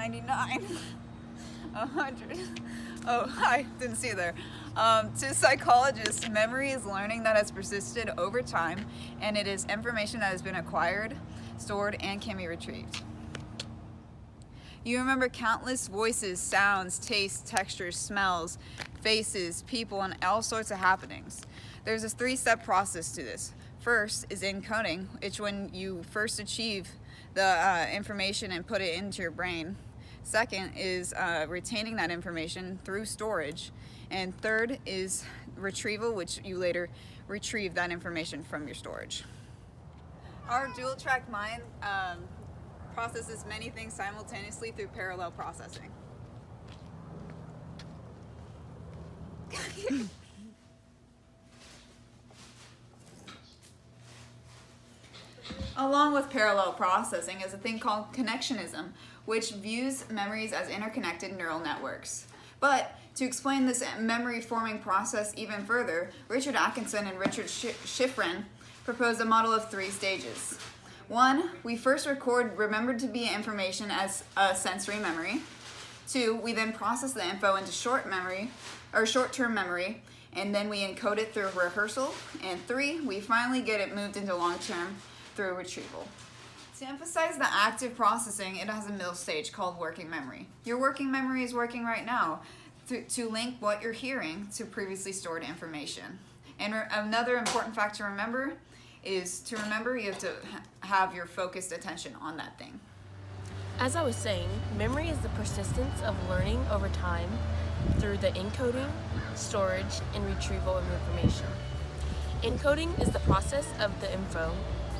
99, 100. Oh, I didn't see it there. To psychologists, memory is learning that has persisted over time, and it is information that has been acquired, stored, and can be retrieved. You remember countless voices, sounds, tastes, textures, smells, faces, people, and all sorts of happenings. There's a 3-step process to this. First is encoding, which when you first achieve the information and put it into your brain. Second is retaining that information through storage. And third is retrieval, which you later retrieve that information from your storage. Our dual-track mind processes many things simultaneously through parallel processing. Along with parallel processing is a thing called connectionism, which views memories as interconnected neural networks. But to explain this memory forming process even further, Richard Atkinson and Richard Schifrin proposed a model of 3 stages. 1, we first record remembered to be information as a sensory memory. 2, we then process the info into short-term memory, and then we encode it through rehearsal. And 3, we finally get it moved into long-term through retrieval. To emphasize the active processing, it has a middle stage called working memory. Your working memory is working right now to link what you're hearing to previously stored information. And another important fact to remember is you have to have your focused attention on that thing. As I was saying, memory is the persistence of learning over time through the encoding, storage, and retrieval of information. Encoding is the process of the info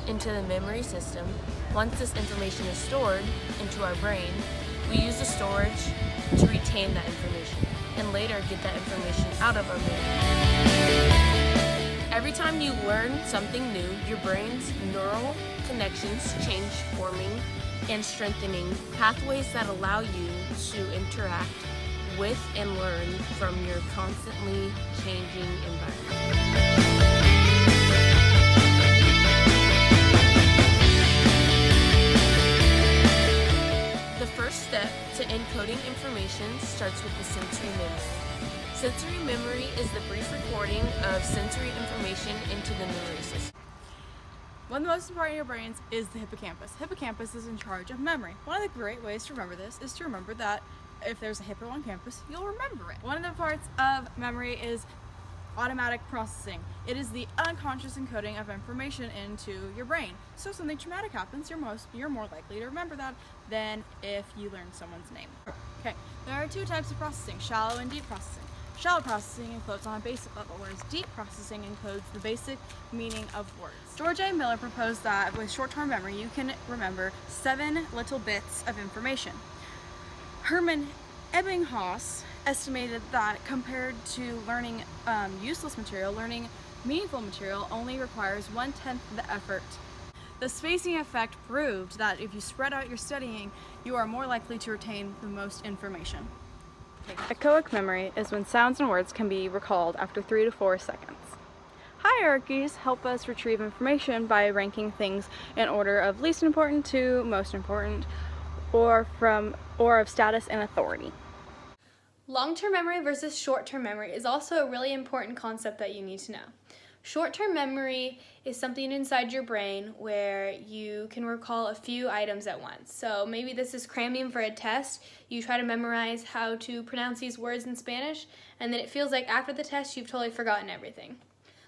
into the memory system. Once this information is stored into our brain, we use the storage to retain that information and later get that information out of our brain. Every time you learn something new, your brain's neural connections change, forming and strengthening pathways that allow you to interact with and learn from your constantly changing environment. The first step to encoding information starts with the sensory memory. Sensory memory is the brief recording of sensory information into the memory system. One of the most important in your brains is the hippocampus. Hippocampus is in charge of memory. One of the great ways to remember this is to remember that if there's a hippo on campus, you'll remember it. One of the parts of memory is automatic processing. It is the unconscious encoding of information into your brain. So if something traumatic happens, you're more likely to remember that than if you learn someone's name. Okay, there are 2 types of processing, shallow and deep processing. Shallow processing encodes on a basic level, whereas deep processing encodes the basic meaning of words. George A. Miller proposed that with short-term memory, you can remember 7 little bits of information. Hermann Ebbinghaus estimated that compared to learning useless material, learning meaningful material only requires 1/10 the effort. The spacing effect proved that if you spread out your studying, you are more likely to retain the most information. Echoic memory is when sounds and words can be recalled after 3 to 4 seconds. Hierarchies help us retrieve information by ranking things in order of least important to most important, or of status and authority. Long-term memory versus short-term memory is also a really important concept that you need to know. Short-term memory is something inside your brain where you can recall a few items at once. So maybe this is cramming for a test. You try to memorize how to pronounce these words in Spanish, and then it feels like after the test you've totally forgotten everything.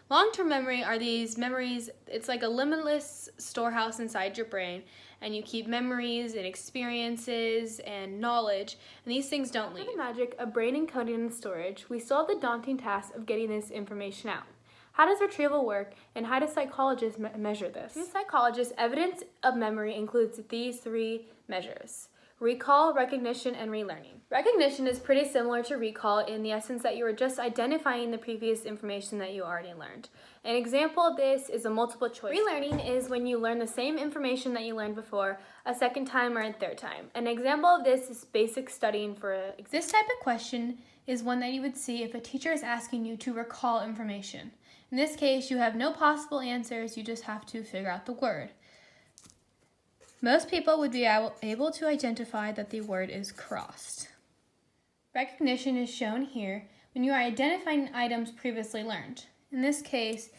Long-term memory are these memories, it's like a limitless storehouse inside your brain, and you keep memories and experiences and knowledge, and these things don't leave. For the magic of brain encoding and storage, we still have the daunting task of getting this information out. How does retrieval work, and how do psychologists measure this? To psychologists, evidence of memory includes these 3 measures: recall, recognition, and relearning. Recognition is pretty similar to recall in the essence that you are just identifying the previous information that you already learned. An example of this is a multiple choice. Relearning is when you learn the same information that you learned before a second time or a third time. An example of this is basic studying for This type of question is one that you would see if a teacher is asking you to recall information. In this case, you have no possible answers, you just have to figure out the word. Most people would be able to identify that the word is crossed. Recognition is shown here when you are identifying items previously learned. In this case,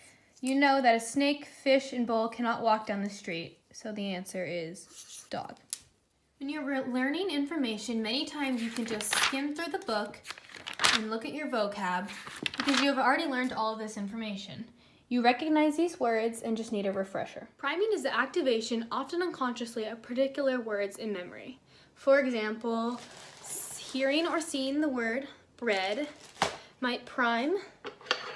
you know that a snake, fish, and bull cannot walk down the street, so the answer is dog. When you're learning information, many times you can just skim through the book and look at your vocab because you have already learned all of this information. You recognize these words and just need a refresher. Priming is the activation, often unconsciously, of particular words in memory. For example, hearing or seeing the word bread might prime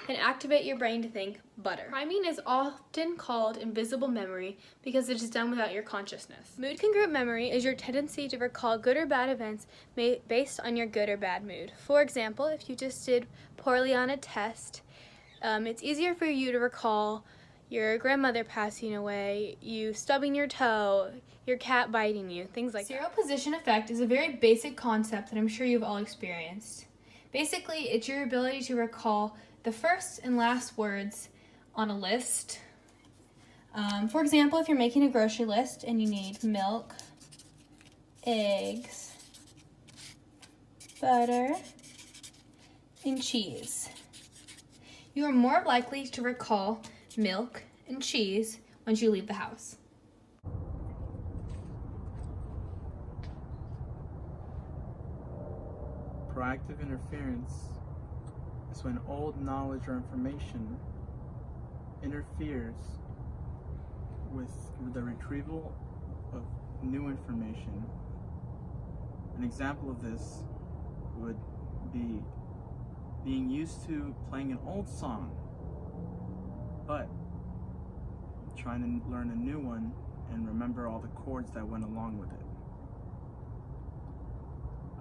and activate your brain to think butter. Priming is often called invisible memory because it is done without your consciousness. Mood congruent memory is your tendency to recall good or bad events based on your good or bad mood. For example, if you just did poorly on a test, it's easier for you to recall your grandmother passing away, you stubbing your toe, your cat biting you, things like that. Serial position effect is a very basic concept that I'm sure you've all experienced. Basically, it's your ability to recall the first and last words on a list. For example, if you're making a grocery list and you need milk, eggs, butter, and cheese, you are more likely to recall milk and cheese once you leave the house. Proactive interference is when old knowledge or information interferes with the retrieval of new information. An example of this would be being used to playing an old song, but trying to learn a new one and remember all the chords that went along with it.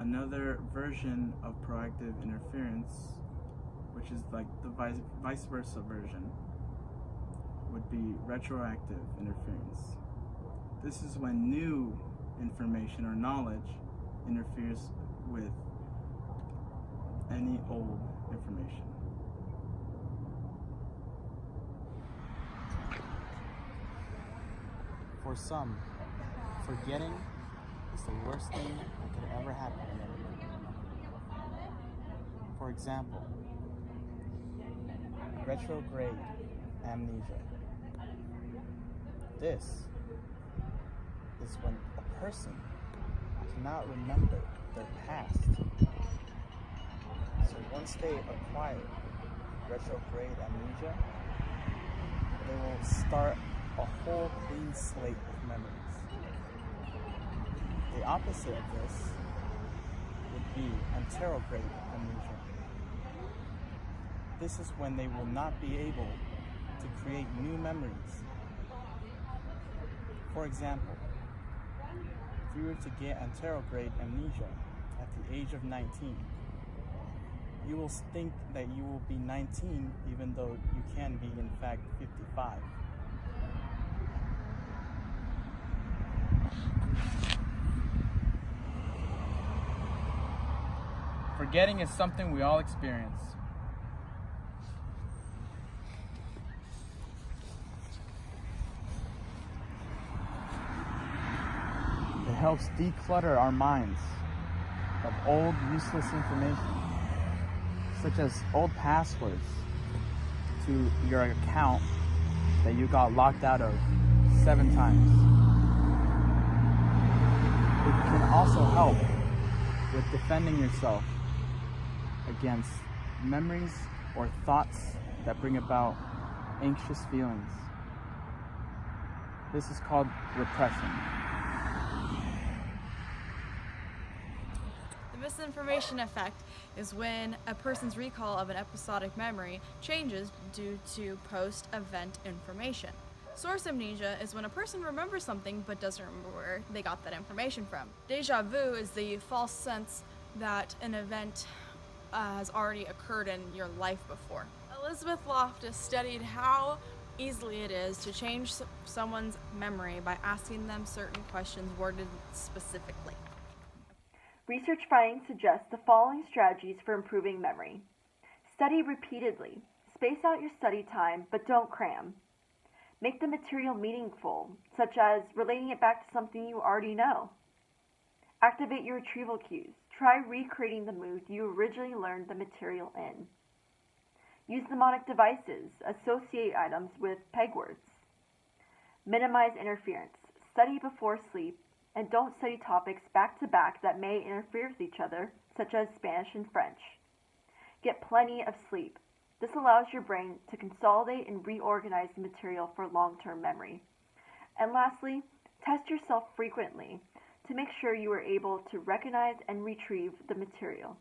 Another version of proactive interference, which is like the vice versa version, would be retroactive interference. This is when new information or knowledge interferes with any old information. For some, forgetting is the worst thing that could ever happen to them. For example, retrograde amnesia. This is when a person cannot remember their past. So once they acquire retrograde amnesia, they will start a whole clean slate of memories. The opposite of this would be anterograde amnesia. This is when they will not be able to create new memories. For example, if you were to get anterograde amnesia at the age of 19, you will think that you will be 19 even though you can be in fact 55. Forgetting is something we all experience. It helps declutter our minds of old, useless information, such as old passwords to your account that you got locked out of 7 times. It can also help with defending yourself against memories or thoughts that bring about anxious feelings. This is called repression. The misinformation effect is when a person's recall of an episodic memory changes due to post-event information. Source amnesia is when a person remembers something but doesn't remember where they got that information from. Deja vu is the false sense that an event has already occurred in your life before. Elizabeth Loftus studied how easily it is to change someone's memory by asking them certain questions worded specifically. Research findings suggest the following strategies for improving memory. Study repeatedly. Space out your study time, but don't cram. Make the material meaningful, such as relating it back to something you already know. Activate your retrieval cues. Try recreating the mood you originally learned the material in. Use mnemonic devices. Associate items with peg words. Minimize interference. Study before sleep, and don't study topics back to back that may interfere with each other, such as Spanish and French. Get plenty of sleep. This allows your brain to consolidate and reorganize the material for long-term memory. And lastly, test yourself frequently to make sure you are able to recognize and retrieve the material.